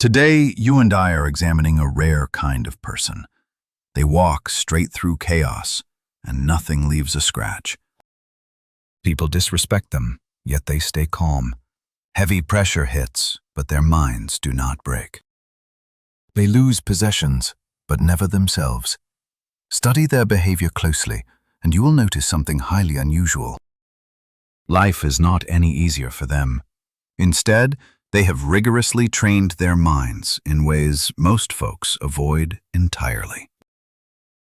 Today, you and I are examining a rare kind of person. They walk straight through chaos, and nothing leaves a scratch. People disrespect them, yet they stay calm. Heavy pressure hits, but their minds do not break. They lose possessions, but never themselves. Study their behavior closely, and you will notice something highly unusual. Life is not any easier for them. Instead, they have rigorously trained their minds in ways most folks avoid entirely.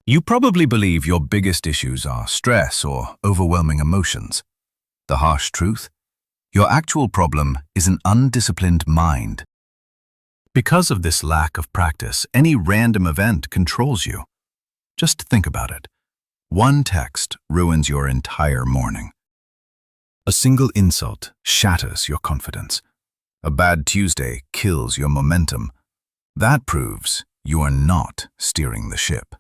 You probably believe your biggest issues are stress or overwhelming emotions. The harsh truth? Your actual problem is an undisciplined mind. Because of this lack of practice, any random event controls you. Just think about it. One text ruins your entire morning. A single insult shatters your confidence. A bad Tuesday kills your momentum. That proves you are not steering the ship.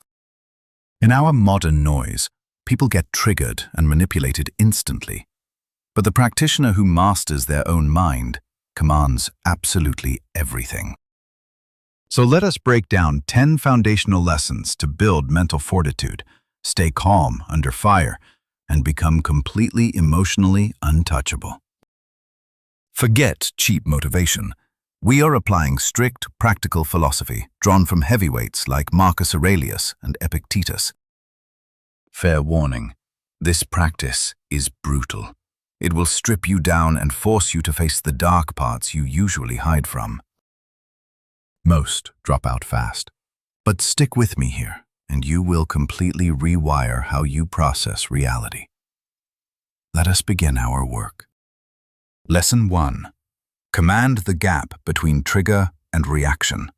In our modern noise, people get triggered and manipulated instantly. But the practitioner who masters their own mind commands absolutely everything. So let us break down 10 foundational lessons to build mental fortitude, stay calm under fire, and become completely emotionally untouchable. Forget cheap motivation. We are applying strict, practical philosophy drawn from heavyweights like Marcus Aurelius and Epictetus. Fair warning, this practice is brutal. It will strip you down and force you to face the dark parts you usually hide from. Most drop out fast. But stick with me here, and you will completely rewire how you process reality. Let us begin our work. Lesson 1. Command the gap between trigger and reaction.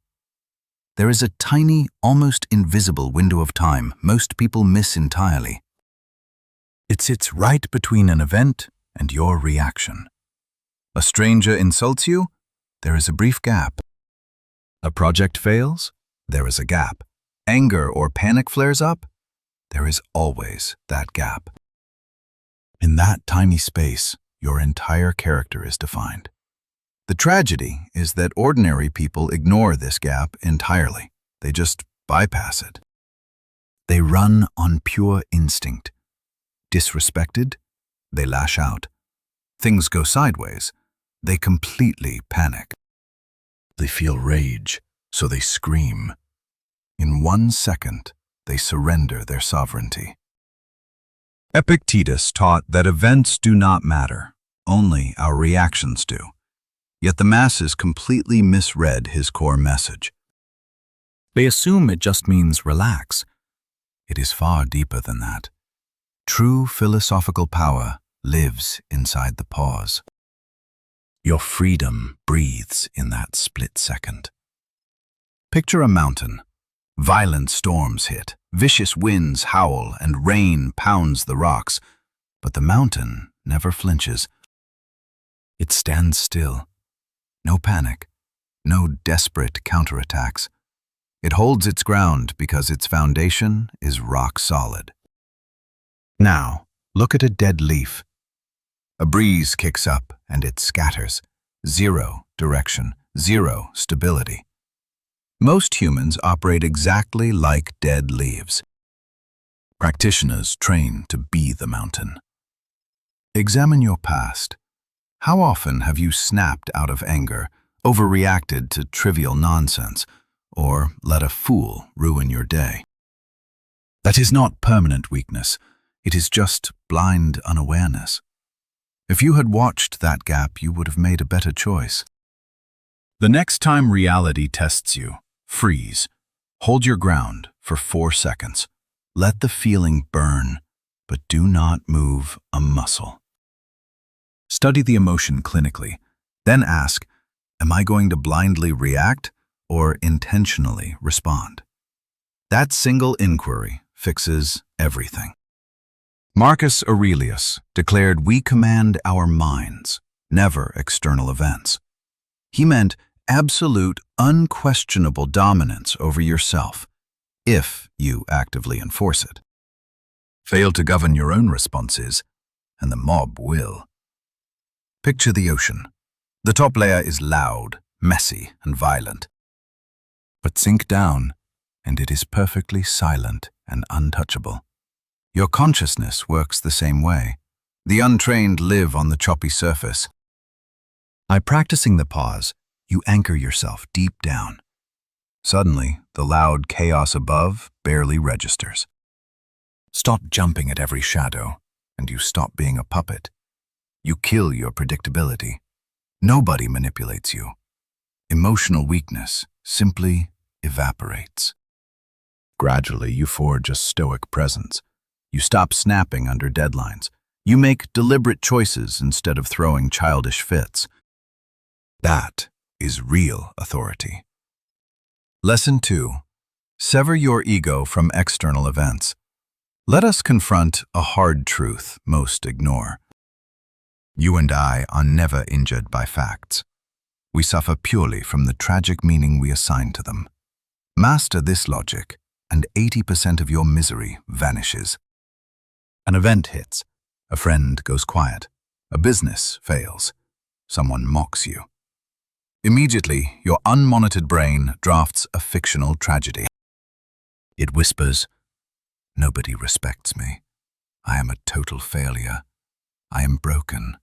There is a tiny, almost invisible window of time most people miss entirely. It sits right between an event and your reaction. A stranger insults you? There is a brief gap. A project fails? There is a gap. Anger or panic flares up? There is always that gap. In that tiny space, your entire character is defined. The tragedy is that ordinary people ignore this gap entirely. They just bypass it. They run on pure instinct. Disrespected, they lash out. Things go sideways, they completely panic. They feel rage, so they scream. In 1 second, they surrender their sovereignty. Epictetus taught that events do not matter, only our reactions do. Yet the masses completely misread his core message. They assume it just means relax. It is far deeper than that. True philosophical power lives inside the pause. Your freedom breathes in that split second. Picture a mountain. Violent storms hit, vicious winds howl, and rain pounds the rocks. But the mountain never flinches. It stands still. No panic, no desperate counterattacks. It holds its ground because its foundation is rock solid. Now, look at a dead leaf. A breeze kicks up and it scatters. Zero direction, zero stability. Most humans operate exactly like dead leaves. Practitioners train to be the mountain. Examine your past. How often have you snapped out of anger, overreacted to trivial nonsense, or let a fool ruin your day? That is not permanent weakness. It is just blind unawareness. If you had watched that gap, you would have made a better choice. The next time reality tests you, freeze. Hold your ground for 4 seconds. Let the feeling burn, but do not move a muscle. Study the emotion clinically. Then ask, am I going to blindly react or intentionally respond? That single inquiry fixes everything. Marcus Aurelius declared we command our minds, never external events. He meant absolute, unquestionable dominance over yourself, if you actively enforce it. Fail to govern your own responses, and the mob will. Picture the ocean. The top layer is loud, messy, and violent. But sink down, and it is perfectly silent and untouchable. Your consciousness works the same way. The untrained live on the choppy surface. By practicing the pause, you anchor yourself deep down. Suddenly, the loud chaos above barely registers. Stop jumping at every shadow, and you stop being a puppet. You kill your predictability. Nobody manipulates you. Emotional weakness simply evaporates. Gradually, you forge a stoic presence. You stop snapping under deadlines. You make deliberate choices instead of throwing childish fits. That is real authority. Lesson 2. Sever your ego from external events. Let us confront a hard truth most ignore. You and I are never injured by facts. We suffer purely from the tragic meaning we assign to them. Master this logic, and 80% of your misery vanishes. An event hits. A friend goes quiet. A business fails. Someone mocks you. Immediately, your unmonitored brain drafts a fictional tragedy. It whispers, "Nobody respects me. I am a total failure. I am broken."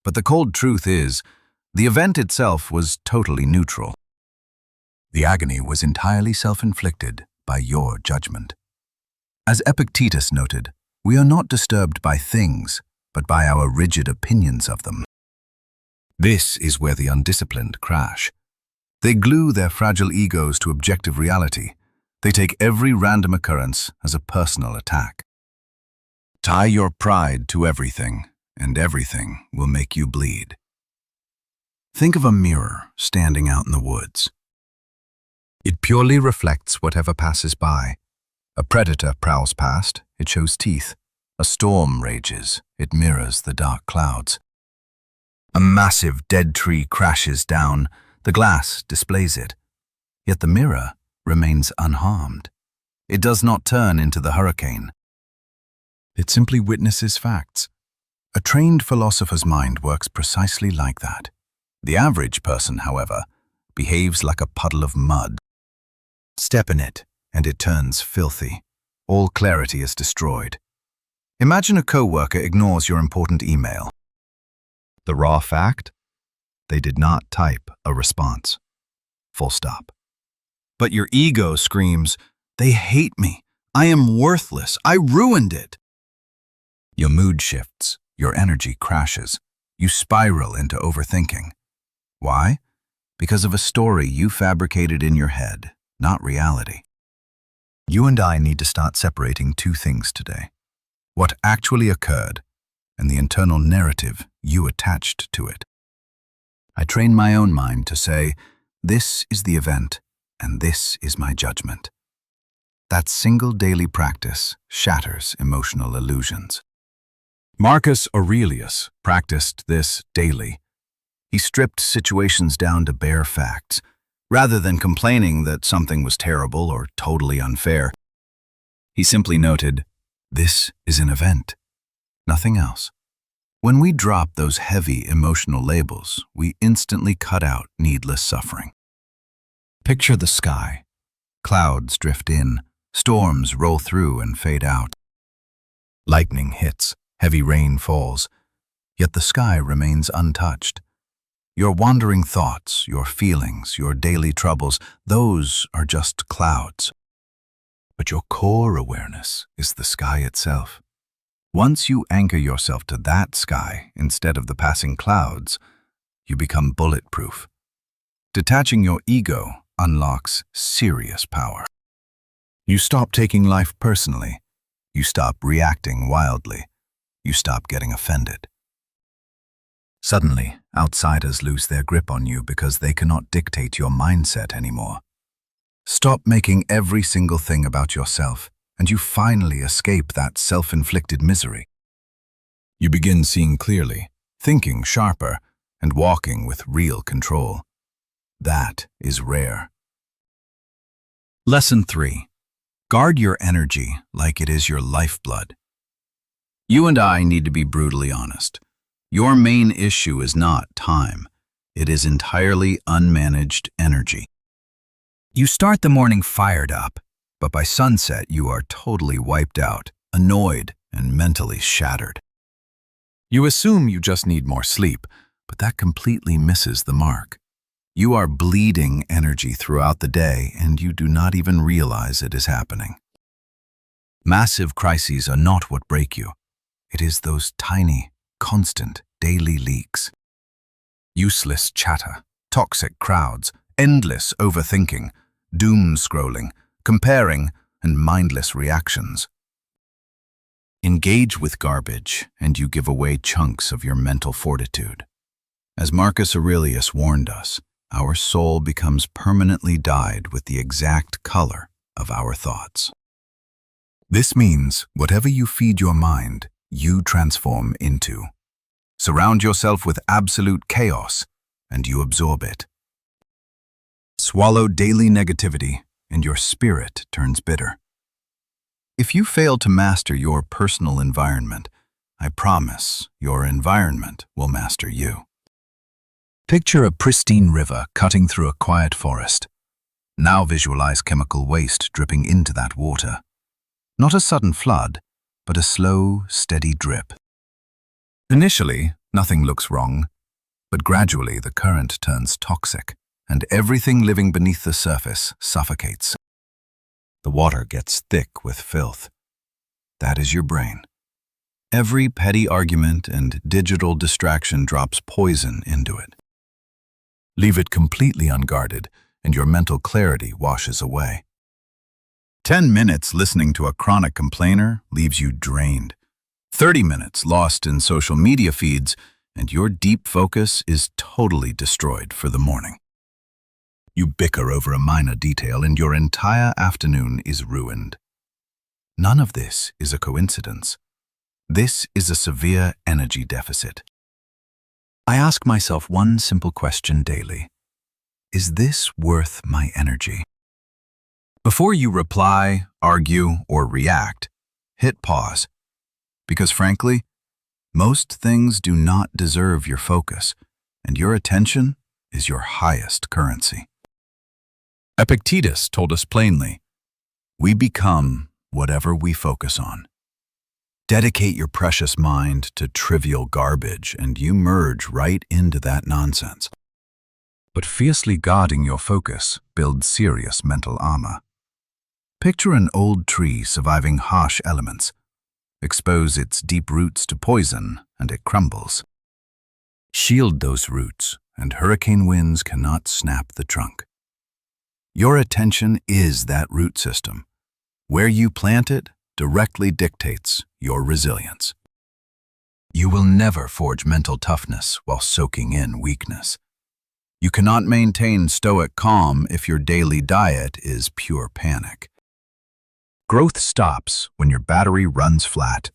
But the cold truth is, the event itself was totally neutral. The agony was entirely self-inflicted by your judgment. As Epictetus noted, we are not disturbed by things, but by our rigid opinions of them. This is where the undisciplined crash. They glue their fragile egos to objective reality. They take every random occurrence as a personal attack. Tie your pride to everything, and everything will make you bleed. Think of a mirror standing out in the woods. It purely reflects whatever passes by. A predator prowls past, it shows teeth. A storm rages, it mirrors the dark clouds. A massive dead tree crashes down, the glass displays it. Yet the mirror remains unharmed. It does not turn into the hurricane. It simply witnesses facts. A trained philosopher's mind works precisely like that. The average person, however, behaves like a puddle of mud. Step in it, and it turns filthy. All clarity is destroyed. Imagine a coworker ignores your important email. The raw fact? They did not type a response. Full stop. But your ego screams, "They hate me. I am worthless. I ruined it." Your mood shifts. Your energy crashes. You spiral into overthinking. Why? Because of a story you fabricated in your head, not reality. You and I need to start separating two things today. What actually occurred and the internal narrative you attached to it. I train my own mind to say, this is the event and this is my judgment. That single daily practice shatters emotional illusions. Marcus Aurelius practiced this daily. He stripped situations down to bare facts. Rather than complaining that something was terrible or totally unfair, he simply noted, "This is an event, nothing else." When we drop those heavy emotional labels, we instantly cut out needless suffering. Picture the sky. Clouds drift in, storms roll through and fade out. Lightning hits, heavy rain falls, yet the sky remains untouched. Your wandering thoughts, your feelings, your daily troubles, those are just clouds. But your core awareness is the sky itself. Once you anchor yourself to that sky instead of the passing clouds, you become bulletproof. Detaching your ego unlocks serious power. You stop taking life personally. You stop reacting wildly. You stop getting offended. Suddenly, outsiders lose their grip on you because they cannot dictate your mindset anymore. Stop making every single thing about yourself, and you finally escape that self-inflicted misery. You begin seeing clearly, thinking sharper, and walking with real control. That is rare. Lesson 3. Guard your energy like it is your lifeblood. You and I need to be brutally honest. Your main issue is not time. It is entirely unmanaged energy. You start the morning fired up, but by sunset you are totally wiped out, annoyed, and mentally shattered. You assume you just need more sleep, but that completely misses the mark. You are bleeding energy throughout the day, and you do not even realize it is happening. Massive crises are not what break you. It is those tiny, constant, daily leaks. Useless chatter, toxic crowds, endless overthinking, doom scrolling, comparing, and mindless reactions. Engage with garbage, and you give away chunks of your mental fortitude. As Marcus Aurelius warned us, our soul becomes permanently dyed with the exact color of our thoughts. This means whatever you feed your mind, you transform into. Surround yourself with absolute chaos, and you absorb it. Swallow daily negativity, and your spirit turns bitter. If you fail to master your personal environment, I promise your environment will master you. Picture a pristine river cutting through a quiet forest. Now visualize chemical waste dripping into that water. Not a sudden flood, but a slow, steady drip. Initially, nothing looks wrong, but gradually the current turns toxic, and everything living beneath the surface suffocates. The water gets thick with filth. That is your brain. Every petty argument and digital distraction drops poison into it. Leave it completely unguarded, and your mental clarity washes away. 10 minutes listening to a chronic complainer leaves you drained. 30 minutes lost in social media feeds, and your deep focus is totally destroyed for the morning. You bicker over a minor detail, and your entire afternoon is ruined. None of this is a coincidence. This is a severe energy deficit. I ask myself one simple question daily. Is this worth my energy? Before you reply, argue, or react, hit pause. Because frankly, most things do not deserve your focus, and your attention is your highest currency. Epictetus told us plainly, we become whatever we focus on. Dedicate your precious mind to trivial garbage, and you merge right into that nonsense. But fiercely guarding your focus builds serious mental armor. Picture an old tree surviving harsh elements. Expose its deep roots to poison, and it crumbles. Shield those roots, and hurricane winds cannot snap the trunk. Your attention is that root system. Where you plant it directly dictates your resilience. You will never forge mental toughness while soaking in weakness. You cannot maintain stoic calm if your daily diet is pure panic. Growth stops when your battery runs flat.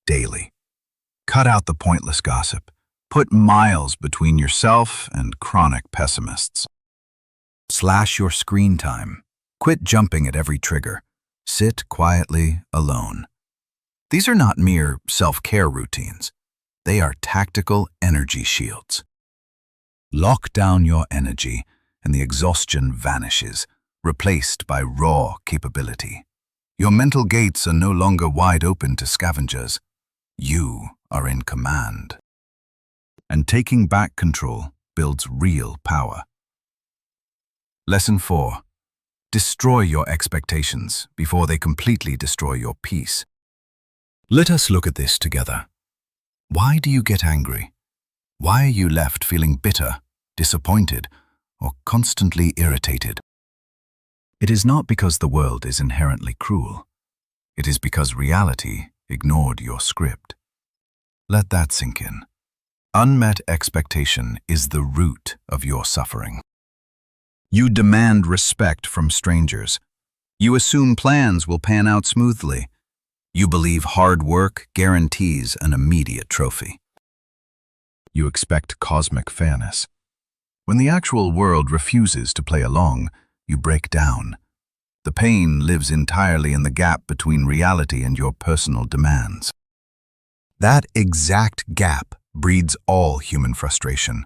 Daily. Cut out the pointless gossip. Put miles between yourself and chronic pessimists. Slash your screen time. Quit jumping at every trigger. Sit quietly alone. These are not mere self-care routines. They are tactical energy shields. Lock down your energy, and the exhaustion vanishes, replaced by raw capability. Your mental gates are no longer wide open to scavengers. You are in command. And taking back control builds real power. Lesson 4. Destroy your expectations before they completely destroy your peace. Let us look at this together. Why do you get angry? Why are you left feeling bitter, disappointed, or constantly irritated? It is not because the world is inherently cruel. It is because reality ignored your script. Let that sink in. Unmet expectation is the root of your suffering. You demand respect from strangers. You assume plans will pan out smoothly. You believe hard work guarantees an immediate trophy. You expect cosmic fairness. When the actual world refuses to play along, you break down. The pain lives entirely in the gap between reality and your personal demands. That exact gap breeds all human frustration.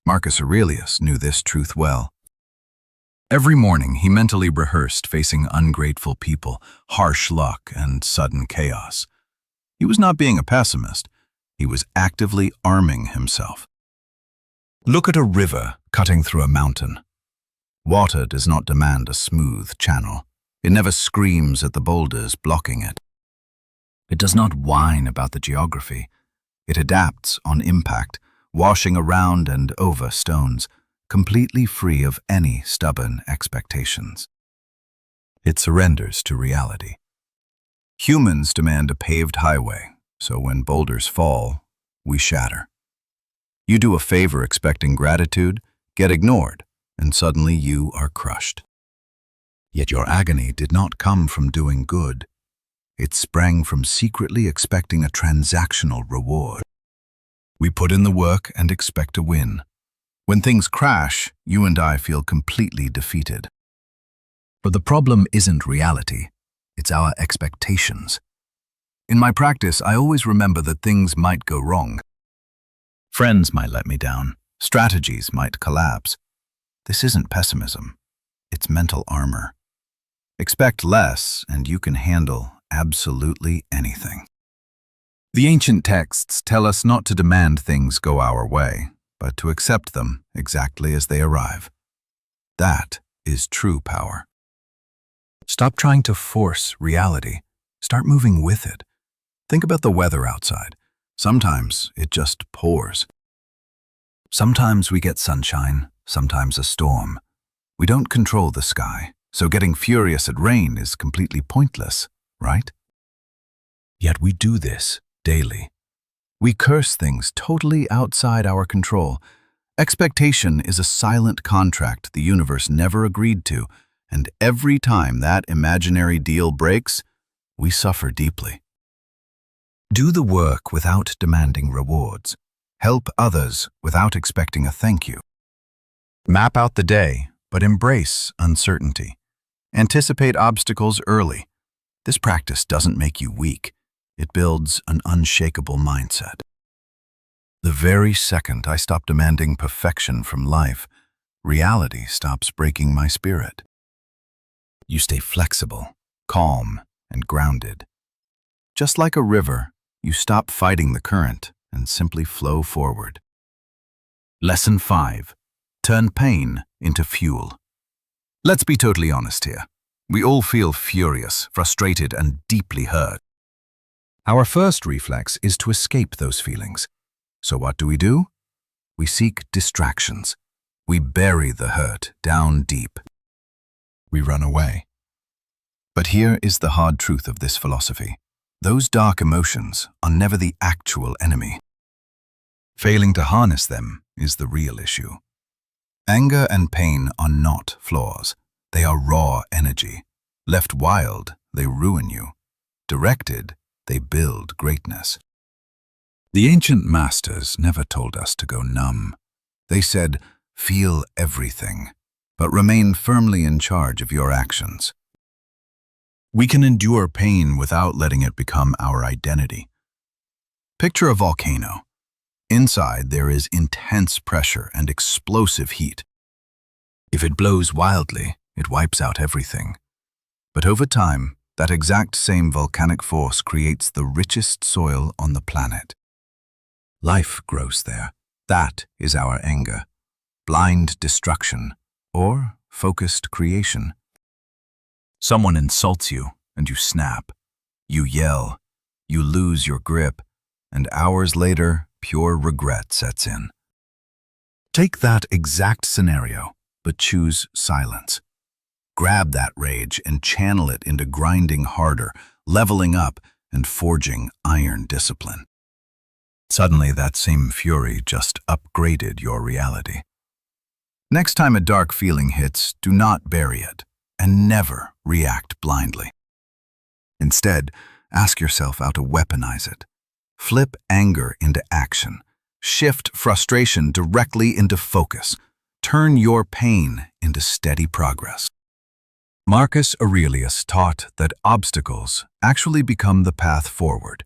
Marcus Aurelius knew this truth well. Every morning he mentally rehearsed facing ungrateful people, harsh luck, and sudden chaos. He was not being a pessimist. He was actively arming himself. Look at a river cutting through a mountain. Water does not demand a smooth channel. It never screams at the boulders blocking it. It does not whine about the geography. It adapts on impact, washing around and over stones, completely free of any stubborn expectations. It surrenders to reality. Humans demand a paved highway, so when boulders fall, we shatter. You do a favor expecting gratitude, get ignored, and suddenly you are crushed. Yet your agony did not come from doing good. It sprang from secretly expecting a transactional reward. We put in the work and expect a win. When things crash, you and I feel completely defeated. But the problem isn't reality, it's our expectations. In my practice, I always remember that things might go wrong. Friends might let me down, strategies might collapse. This isn't pessimism, it's mental armor. Expect less, and you can handle absolutely anything. The ancient texts tell us not to demand things go our way, but to accept them exactly as they arrive. That is true power. Stop trying to force reality. Start moving with it. Think about the weather outside. Sometimes it just pours. Sometimes we get sunshine, sometimes a storm. We don't control the sky, so getting furious at rain is completely pointless, right? Yet we do this daily. We curse things totally outside our control. Expectation is a silent contract the universe never agreed to, and every time that imaginary deal breaks, we suffer deeply. Do the work without demanding rewards. Help others without expecting a thank you. Map out the day, but embrace uncertainty. Anticipate obstacles early. This practice doesn't make you weak. It builds an unshakable mindset. The very second I stop demanding perfection from life, reality stops breaking my spirit. You stay flexible, calm, and grounded. Just like a river, you stop fighting the current and simply flow forward. Lesson 5. Turn pain into fuel. Let's be totally honest here. We all feel furious, frustrated, and deeply hurt. Our first reflex is to escape those feelings. So what do? We seek distractions. We bury the hurt down deep. We run away. But here is the hard truth of this philosophy. Those dark emotions are never the actual enemy. Failing to harness them is the real issue. Anger and pain are not flaws. They are raw energy. Left wild, they ruin you. Directed, they build greatness. The ancient masters never told us to go numb. They said, feel everything, but remain firmly in charge of your actions. We can endure pain without letting it become our identity. Picture a volcano. Inside there is intense pressure and explosive heat. If it blows wildly, it wipes out everything. But over time, that exact same volcanic force creates the richest soil on the planet. Life grows there. That is our anger. Blind destruction, or focused creation. Someone insults you, and you snap. You yell. You lose your grip, and hours later, pure regret sets in. Take that exact scenario, but choose silence. Grab that rage and channel it into grinding harder, leveling up, and forging iron discipline. Suddenly, that same fury just upgraded your reality. Next time a dark feeling hits, do not bury it, and never react blindly. Instead, ask yourself how to weaponize it. Flip anger into action. Shift frustration directly into focus. Turn your pain into steady progress. Marcus Aurelius taught that obstacles actually become the path forward,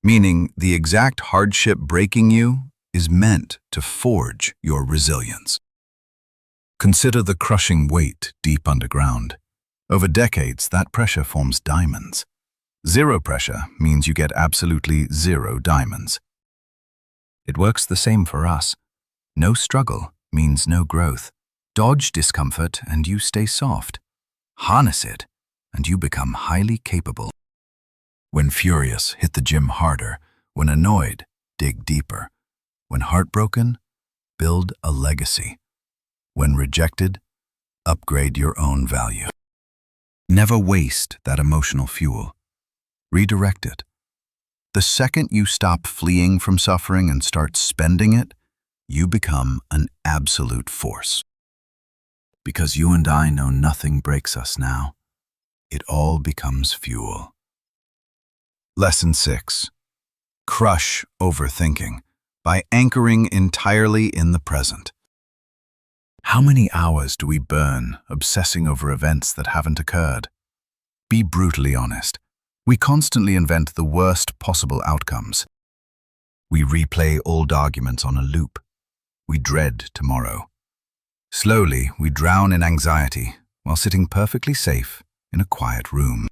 meaning the exact hardship breaking you is meant to forge your resilience. Consider the crushing weight deep underground. Over decades, that pressure forms diamonds. Zero pressure means you get absolutely zero diamonds. It works the same for us. No struggle means no growth. Dodge discomfort and you stay soft. Harness it and you become highly capable. When furious, hit the gym harder. When annoyed, dig deeper. When heartbroken, build a legacy. When rejected, upgrade your own value. Never waste that emotional fuel. Redirect it. The second you stop fleeing from suffering and start spending it, you become an absolute force. Because you and I know nothing breaks us now. It all becomes fuel. Lesson 6. Crush overthinking by anchoring entirely in the present. How many hours do we burn obsessing over events that haven't occurred? Be brutally honest. We constantly invent the worst possible outcomes. We replay old arguments on a loop. We dread tomorrow. Slowly, we drown in anxiety while sitting perfectly safe in a quiet room.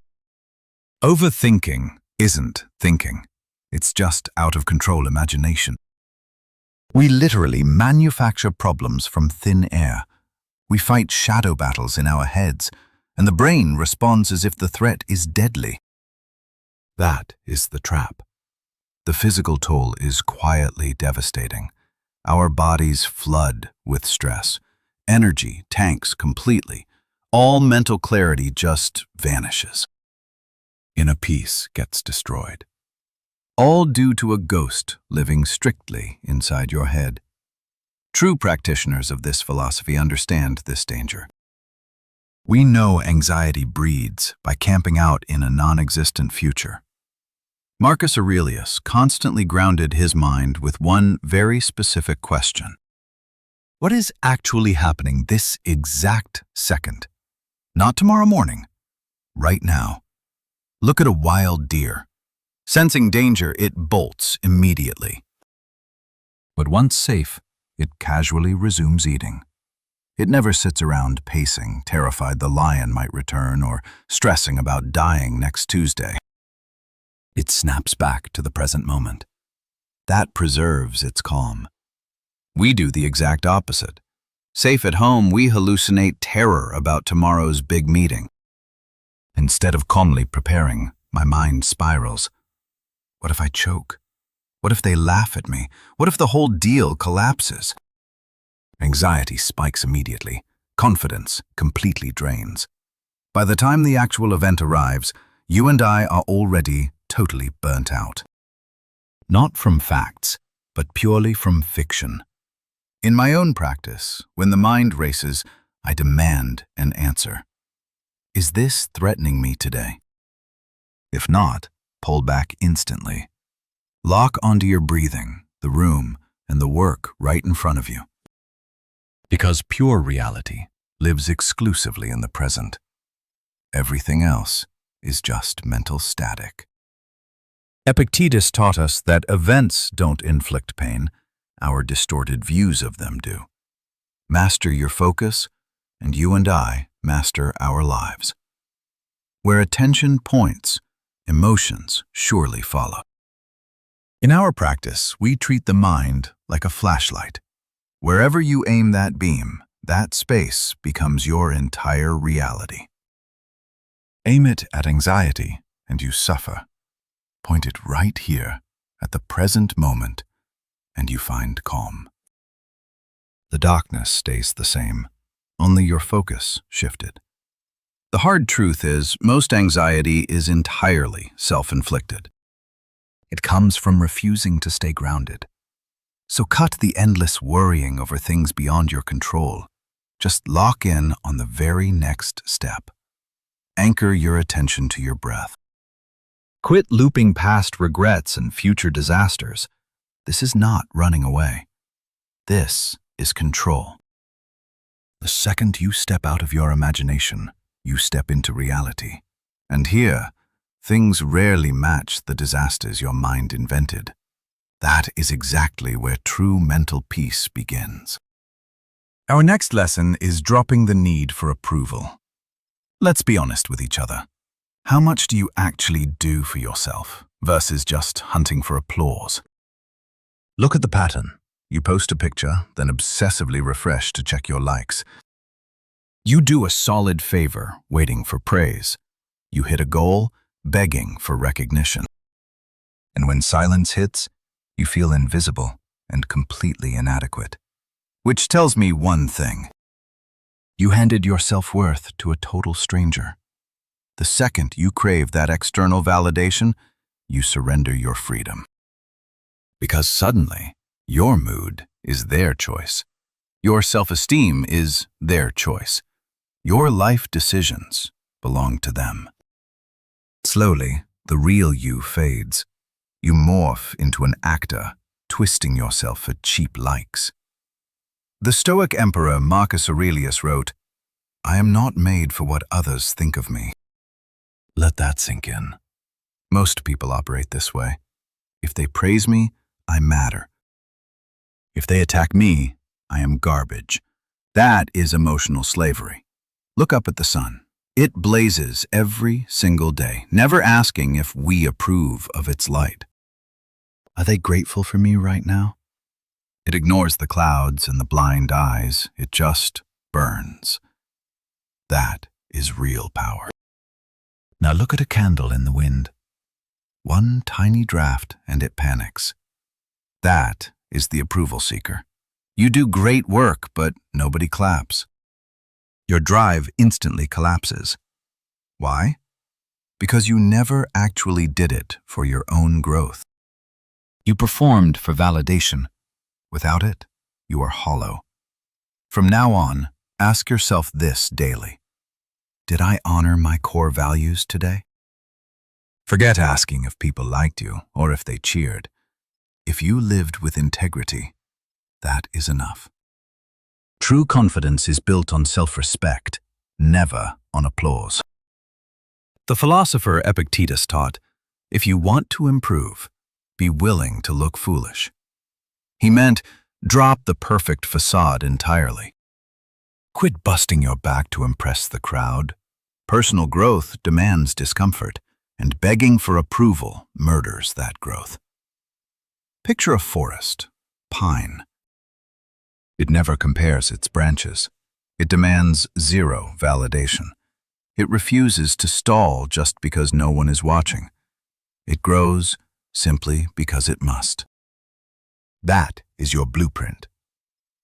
Overthinking isn't thinking. It's just out-of-control imagination. We literally manufacture problems from thin air. We fight shadow battles in our heads, and the brain responds as if the threat is deadly. That is the trap. The physical toll is quietly devastating. Our bodies flood with stress. Energy tanks completely. All mental clarity just vanishes. Inner peace gets destroyed. All due to a ghost living strictly inside your head. True practitioners of this philosophy understand this danger. We know anxiety breeds by camping out in a non-existent future. Marcus Aurelius constantly grounded his mind with one very specific question. What is actually happening this exact second? Not tomorrow morning, right now. Look at a wild deer. Sensing danger, it bolts immediately. But once safe, it casually resumes eating. It never sits around pacing, terrified the lion might return or stressing about dying next Tuesday. It snaps back to the present moment. That preserves its calm. We do the exact opposite. Safe at home, we hallucinate terror about tomorrow's big meeting. Instead of calmly preparing, my mind spirals. What if I choke? What if they laugh at me? What if the whole deal collapses? Anxiety spikes immediately. Confidence completely drains. By the time the actual event arrives, you and I are already totally burnt out. Not from facts, but purely from fiction. In my own practice, when the mind races, I demand an answer. Is this threatening me today? If not, pull back instantly. Lock onto your breathing, the room, and the work right in front of you. Because pure reality lives exclusively in the present. Everything else is just mental static. Epictetus taught us that events don't inflict pain, our distorted views of them do. Master your focus, and you and I master our lives. Where attention points, emotions surely follow. In our practice, we treat the mind like a flashlight. Wherever you aim that beam, that space becomes your entire reality. Aim it at anxiety, and you suffer. Point it right here, at the present moment, and you find calm. The darkness stays the same, only your focus shifted. The hard truth is, most anxiety is entirely self-inflicted. It comes from refusing to stay grounded. So cut the endless worrying over things beyond your control. Just lock in on the very next step. Anchor your attention to your breath. Quit looping past regrets and future disasters. This is not running away. This is control. The second you step out of your imagination, you step into reality. And here, things rarely match the disasters your mind invented. That is exactly where true mental peace begins. Our next lesson is dropping the need for approval. Let's be honest with each other. How much do you actually do for yourself versus just hunting for applause? Look at the pattern. You post a picture, then obsessively refresh to check your likes. You do a solid favor, waiting for praise. You hit a goal, begging for recognition. And when silence hits, you feel invisible and completely inadequate. Which tells me one thing. You handed your self-worth to a total stranger. The second you crave that external validation, you surrender your freedom. Because suddenly, your mood is their choice. Your self-esteem is their choice. Your life decisions belong to them. Slowly, the real you fades. You morph into an actor, twisting yourself for cheap likes. The Stoic emperor Marcus Aurelius wrote, "I am not made for what others think of me." Let that sink in. Most people operate this way. If they praise me, I matter. If they attack me, I am garbage. That is emotional slavery. Look up at the sun. It blazes every single day, never asking if we approve of its light. Are they grateful for me right now? It ignores the clouds and the blind eyes. It just burns. That is real power. Now look at a candle in the wind. One tiny draft and it panics. That is the approval seeker. You do great work, but nobody claps. Your drive instantly collapses. Why? Because you never actually did it for your own growth. You performed for validation. Without it, you are hollow. From now on, ask yourself this daily. Did I honor my core values today? Forget asking if people liked you or if they cheered. If you lived with integrity, that is enough. True confidence is built on self-respect, never on applause. The philosopher Epictetus taught, if you want to improve, be willing to look foolish. He meant, drop the perfect facade entirely. Quit busting your back to impress the crowd. Personal growth demands discomfort, and begging for approval murders that growth. Picture a forest, pine. It never compares its branches. It demands zero validation. It refuses to stall just because no one is watching. It grows simply because it must. That is your blueprint.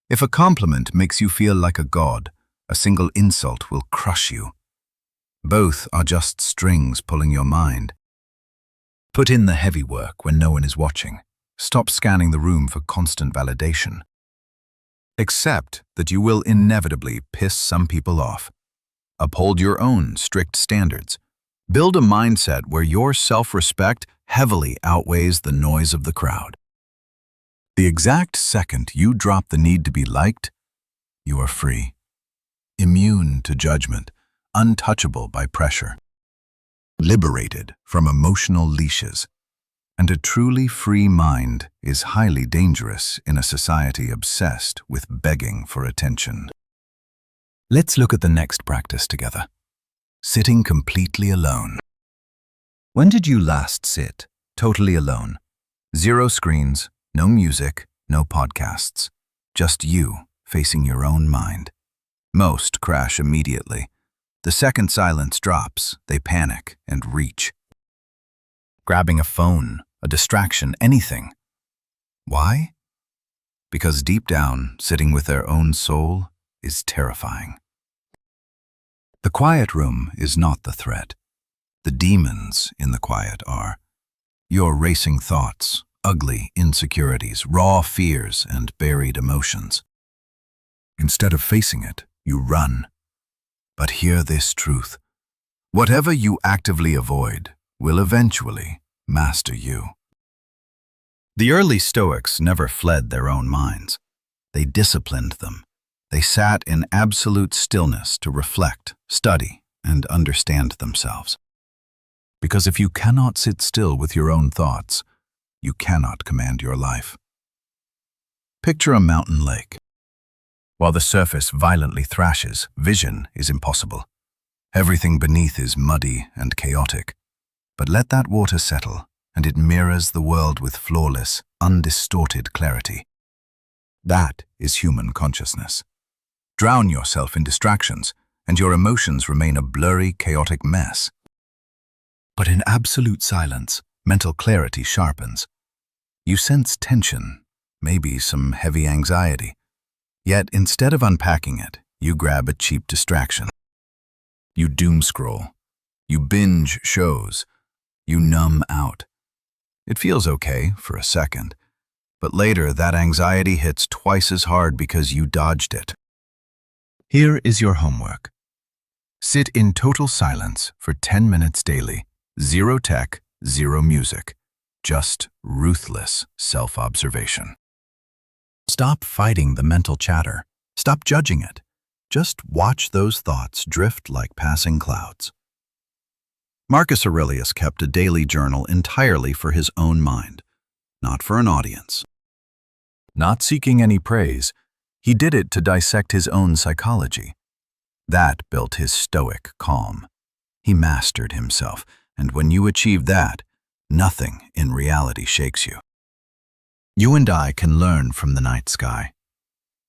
If a compliment makes you feel like a god, a single insult will crush you. Both are just strings pulling your mind. Put in the heavy work when no one is watching. Stop scanning the room for constant validation. Accept that you will inevitably piss some people off. Uphold your own strict standards. Build a mindset where your self-respect heavily outweighs the noise of the crowd. The exact second you drop the need to be liked, you are free. Immune to judgment, untouchable by pressure. Liberated from emotional leashes. And a truly free mind is highly dangerous in a society obsessed with begging for attention. Let's look at the next practice together. Sitting completely alone. When did you last sit totally alone? Zero screens, no music, no podcasts. Just you facing your own mind. Most crash immediately. The second silence drops, they panic and reach. Grabbing a phone, a distraction, anything. Why? Because deep down, sitting with their own soul is terrifying. The quiet room is not the threat. The demons in the quiet are. Your racing thoughts, ugly insecurities, raw fears, and buried emotions. Instead of facing it, you run. But hear this truth. Whatever you actively avoid will eventually master you. The early Stoics never fled their own minds. They disciplined them. They sat in absolute stillness to reflect, study, and understand themselves. Because if you cannot sit still with your own thoughts, you cannot command your life. Picture a mountain lake. While the surface violently thrashes, vision is impossible. Everything beneath is muddy and chaotic. But let that water settle, and it mirrors the world with flawless, undistorted clarity. That is human consciousness. Drown yourself in distractions, and your emotions remain a blurry, chaotic mess. But in absolute silence, mental clarity sharpens. You sense tension, maybe some heavy anxiety. Yet instead of unpacking it, you grab a cheap distraction. You doom scroll. You binge shows. You numb out. It feels okay for a second, but later that anxiety hits twice as hard because you dodged it. Here is your homework. Sit in total silence for 10 minutes daily. Zero tech, zero music. Just ruthless self-observation. Stop fighting the mental chatter. Stop judging it. Just watch those thoughts drift like passing clouds. Marcus Aurelius kept a daily journal entirely for his own mind, not for an audience. Not seeking any praise, he did it to dissect his own psychology. That built his stoic calm. He mastered himself, and when you achieve that, nothing in reality shakes you. You and I can learn from the night sky.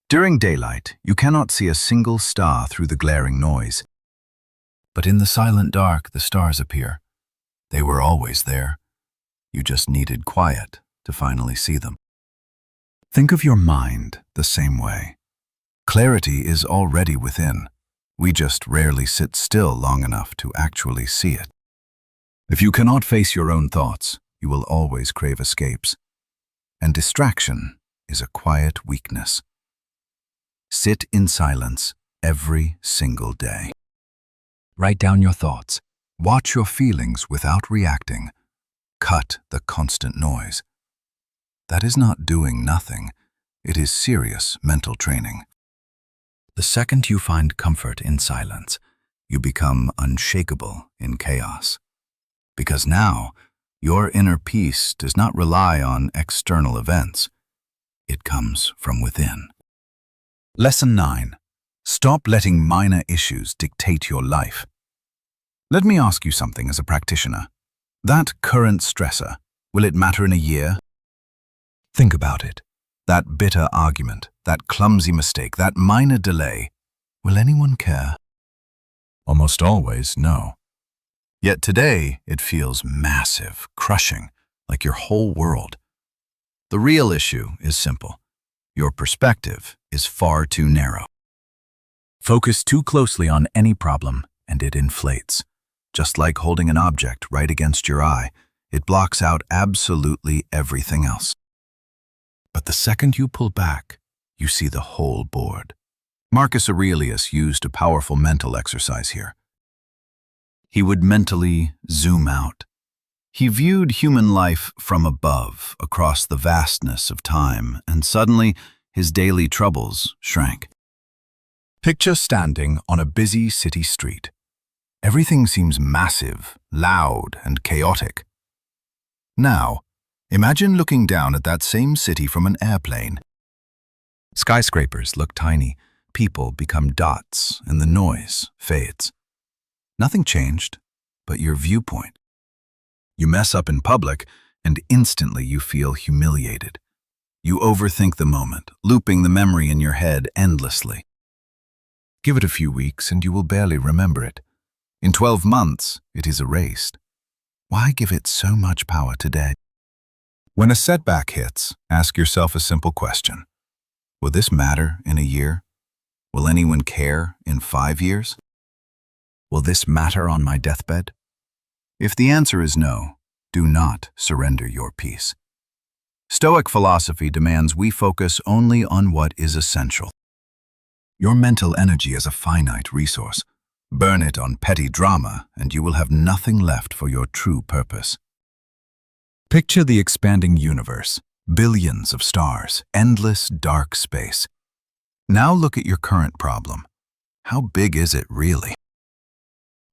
During daylight, you cannot see a single star through the glaring noise. But in the silent dark, the stars appear. They were always there. You just needed quiet to finally see them. Think of your mind the same way. Clarity is already within. We just rarely sit still long enough to actually see it. If you cannot face your own thoughts, you will always crave escapes. And distraction is a quiet weakness. Sit in silence every single day. Write down your thoughts. Watch your feelings without reacting. Cut the constant noise. That is not doing nothing. It is serious mental training. The second you find comfort in silence, you become unshakable in chaos. Because now, your inner peace does not rely on external events. It comes from within. Lesson 9. Stop letting minor issues dictate your life. Let me ask you something as a practitioner. That current stressor, will it matter in a year? Think about it. That bitter argument, that clumsy mistake, that minor delay, will anyone care? Almost always, no. Yet today, it feels massive, crushing, like your whole world. The real issue is simple. Your perspective is far too narrow. Focus too closely on any problem, and it inflates. Just like holding an object right against your eye, it blocks out absolutely everything else. But the second you pull back, you see the whole board. Marcus Aurelius used a powerful mental exercise here. He would mentally zoom out. He viewed human life from above, across the vastness of time, and suddenly his daily troubles shrank. Picture standing on a busy city street. Everything seems massive, loud, and chaotic. Now, imagine looking down at that same city from an airplane. Skyscrapers look tiny, people become dots, and the noise fades. Nothing changed, but your viewpoint. You mess up in public, and instantly you feel humiliated. You overthink the moment, looping the memory in your head endlessly. Give it a few weeks and you will barely remember it. In 12 months, it is erased. Why give it so much power today? When a setback hits, ask yourself a simple question. Will this matter in a year? Will anyone care in 5 years? Will this matter on my deathbed? If the answer is no, do not surrender your peace. Stoic philosophy demands we focus only on what is essential. Your mental energy is a finite resource. Burn it on petty drama, and you will have nothing left for your true purpose. Picture the expanding universe, billions of stars, endless dark space. Now look at your current problem. How big is it really?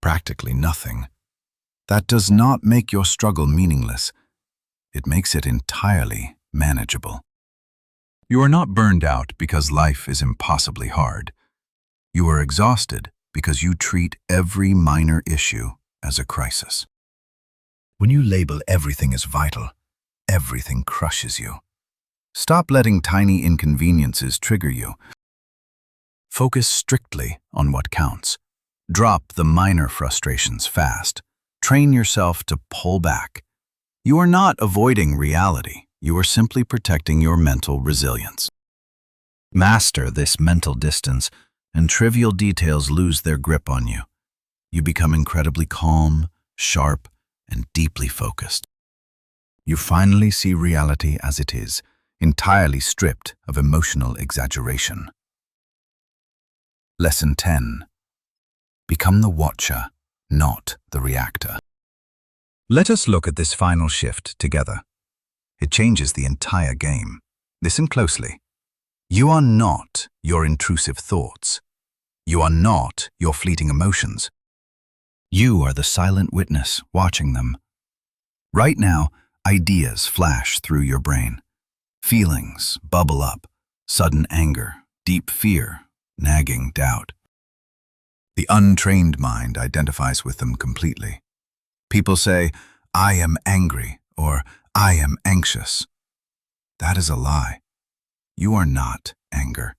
Practically nothing. That does not make your struggle meaningless. It makes it entirely manageable. You are not burned out because life is impossibly hard. You are exhausted because you treat every minor issue as a crisis. When you label everything as vital, everything crushes you. Stop letting tiny inconveniences trigger you. Focus strictly on what counts. Drop the minor frustrations fast. Train yourself to pull back. You are not avoiding reality. You are simply protecting your mental resilience. Master this mental distance, and trivial details lose their grip on you. You become incredibly calm, sharp, and deeply focused. You finally see reality as it is, entirely stripped of emotional exaggeration. Lesson 10. Become the watcher, not the reactor. Let us look at this final shift together. It changes the entire game. Listen closely. You are not your intrusive thoughts. You are not your fleeting emotions. You are the silent witness watching them. Right now, ideas flash through your brain. Feelings bubble up, sudden anger, deep fear, nagging doubt. The untrained mind identifies with them completely. People say, "I am angry," or "I am anxious." That is a lie. You are not anger.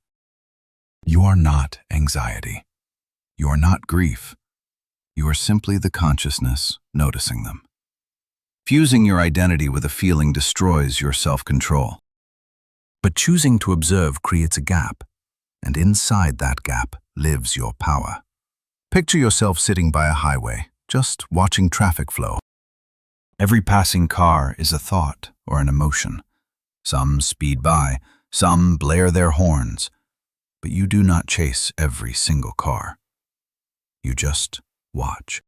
You are not anxiety. You are not grief. You are simply the consciousness noticing them. Fusing your identity with a feeling destroys your self-control. But choosing to observe creates a gap, and inside that gap lives your power. Picture yourself sitting by a highway, just watching traffic flow. Every passing car is a thought or an emotion. Some speed by, some blare their horns, but you do not chase every single car. You just watch.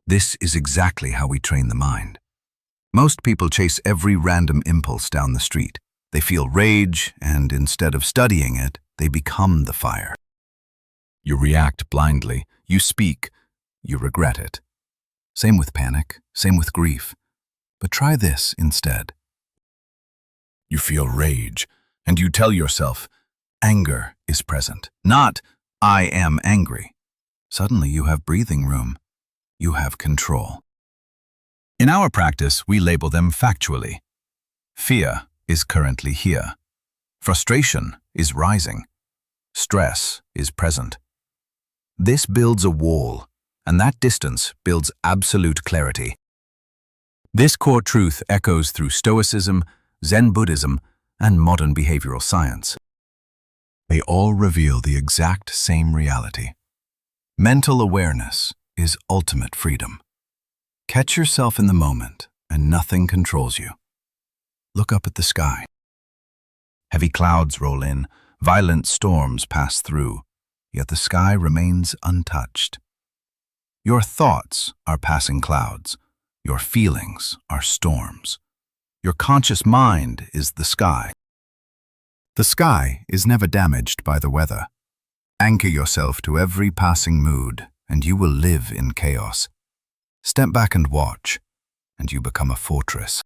This is exactly how we train the mind. Most people chase every random impulse down the street. They feel rage, and instead of studying it, they become the fire. You react blindly, you speak, you regret it. Same with panic, same with grief. But try this instead. You feel rage, and you tell yourself, anger is present, not I am angry. Suddenly you have breathing room. You have control. In our practice, we label them factually. Fear is currently here. Frustration is rising. Stress is present. This builds a wall, and that distance builds absolute clarity. This core truth echoes through Stoicism, Zen Buddhism, and modern behavioral science. They all reveal the exact same reality. Mental awareness is ultimate freedom. Catch yourself in the moment, and nothing controls you. Look up at the sky. Heavy clouds roll in, violent storms pass through, yet the sky remains untouched. Your thoughts are passing clouds. Your feelings are storms. Your conscious mind is the sky. The sky is never damaged by the weather. Anchor yourself to every passing mood, and you will live in chaos. Step back and watch, and you become a fortress.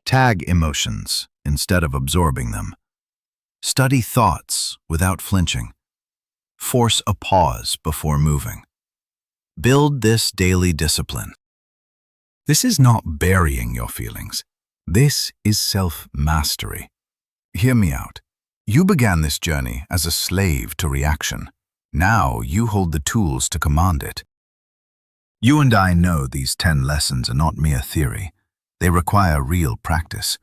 Tag emotions instead of absorbing them. Study thoughts without flinching. Force a pause before moving. Build this daily discipline. This is not burying your feelings. This is self-mastery. Hear me out. You began this journey as a slave to reaction. Now you hold the tools to command it. You and I know these 10 lessons are not mere theory. They require real practice.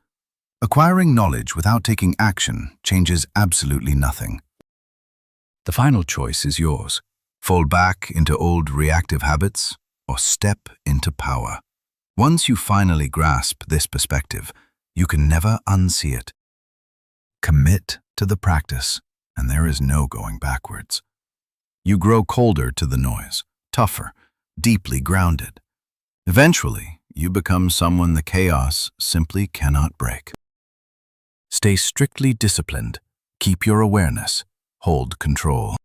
Acquiring knowledge without taking action changes absolutely nothing. The final choice is yours. Fall back into old reactive habits or step into power. Once you finally grasp this perspective, you can never unsee it. Commit to the practice, and there is no going backwards. You grow colder to the noise, tougher, deeply grounded. Eventually, you become someone the chaos simply cannot break. Stay strictly disciplined, keep your awareness, hold control.